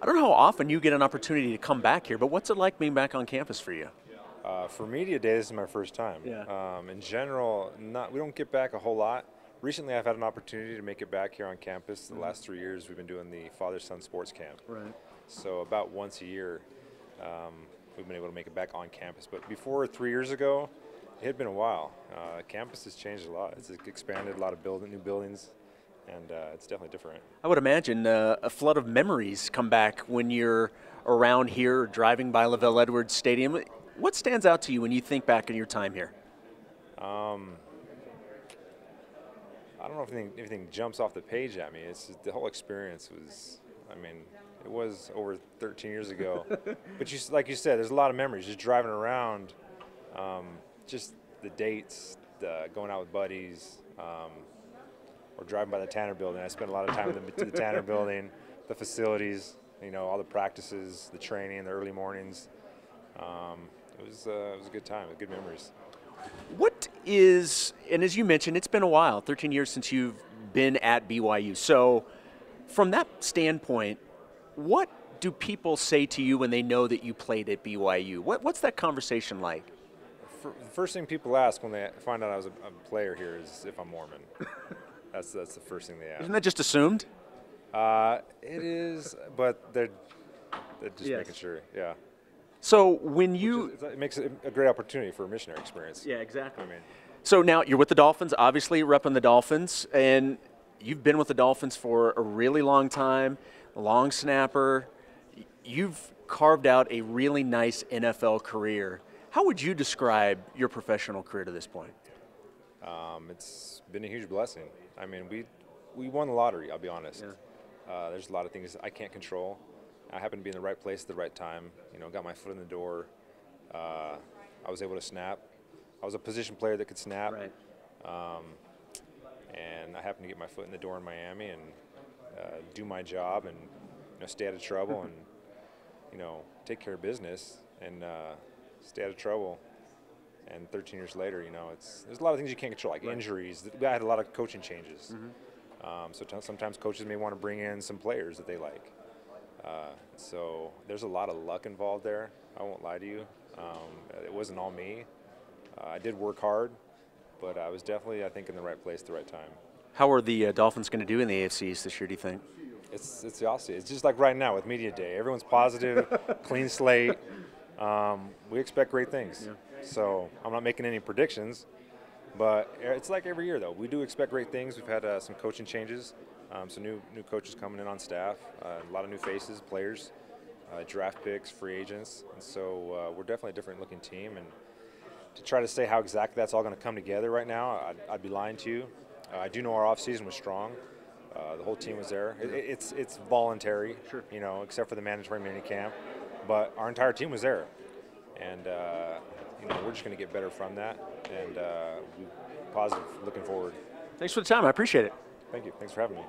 I don't know how often you get an opportunity to come back here, but what's it like being back on campus for you? For media day, this is my first time. Yeah. In general, we don't get back a whole lot. Recently, I've had an opportunity to make it back here on campus. The last 3 years, we've been doing the father-son sports camp. Right. So about once a year, we've been able to make it back on campus. But before 3 years ago, it had been a while. Campus has changed a lot. It's expanded, a lot of new buildings, and it's definitely different. I would imagine a flood of memories come back when you're around here, driving by Lavelle Edwards Stadium. What stands out to you when you think back on your time here? I don't know if anything jumps off the page at me. It's just, the whole experience was, I mean, it was over 13 years ago. But like you said, there's a lot of memories just driving around, just the dates, going out with buddies, or driving by the Tanner building. I spent a lot of time in the Tanner building, the facilities, all the practices, the training, the early mornings. It was a good time, good memories. What is, and as you mentioned, it's been a while, 13 years since you've been at BYU. So from that standpoint, what do people say to you when they know that you played at BYU? What's that conversation like? The first thing people ask when they find out I was a player here is if I'm Mormon. That's the first thing they ask. Isn't that just assumed? It is, but they're just Yes. making sure, yeah. So when you... It makes it a great opportunity for a missionary experience. Yeah, exactly. I mean, so now you're with the Dolphins, obviously repping the Dolphins, and you've been with the Dolphins for a really long time, long snapper. You've carved out a really nice NFL career. How would you describe your professional career to this point? it's been a huge blessing. I mean, we won the lottery, I'll be honest. Yeah. There's a lot of things I can't control. I happened to be in the right place at the right time. Got my foot in the door. I was able to snap. I was a position player that could snap. Right. And I happened to get my foot in the door in Miami and do my job and stay out of trouble and take care of business and stay out of trouble. And 13 years later, there's a lot of things you can't control, like injuries. I had a lot of coaching changes. So sometimes coaches may want to bring in some players that they like. So there's a lot of luck involved there. I won't lie to you. It wasn't all me. I did work hard, but I was definitely, I think, in the right place at the right time. How are the Dolphins going to do in the AFC East this year, do you think? It's the opposite. It's just like right now with Media Day. Everyone's positive, clean slate. We expect great things. Yeah. So I'm not making any predictions, but it's like every year, though. We do expect great things. We've had some coaching changes, some new coaches coming in on staff, a lot of new faces, players, draft picks, free agents. And so we're definitely a different-looking team. And to try to say how exactly that's all going to come together right now, I'd be lying to you. I do know our offseason was strong. The whole team was there. It's voluntary, Sure. Except for the mandatory mini camp. But our entire team was there, and we're just going to get better from that. And we're positive, looking forward. Thanks for the time. I appreciate it. Thank you. Thanks for having me.